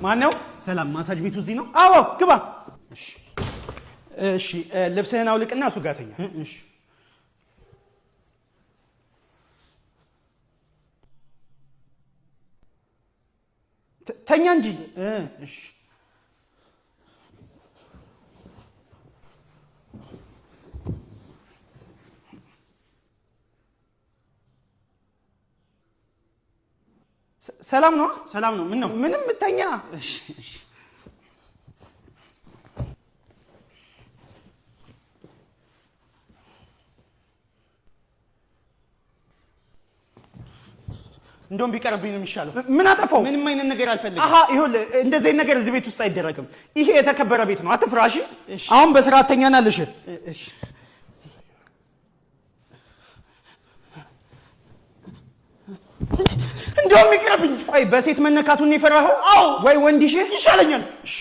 ማነው? ሰላም ማሳጅ ቤቱ እዚህ ነው? አዎ ግባ። እሺ ልብስህን አውልቅና እሱ ጋር ተኛ። እሺ ተኛ እንጂ። እሺ ሰላም ነው? ሰላም ነው። ምን ነው? ምንም ተኛ። እሺ እሺ እንደውም ቢቀርብኝ ነው የሚሻለው። ምን አጠፋው? ምንም አይነት ነገር አልፈልግም። አሃ ይኸውልህ እንደዚህ ነገር እዚህ ቤት ውስጥ አይደረግም። ይሄ የተከበረ ቤት ነው። አትፍራሽ። እሺ አሁን በስርዓት ተኛና ልሽ። እሺ እንደውም ይቅርብኝ። ቆይ በሴት መነካቱን የፈራኸው? አዎ። ወይ ወንድ ይሻለኛል። እሺ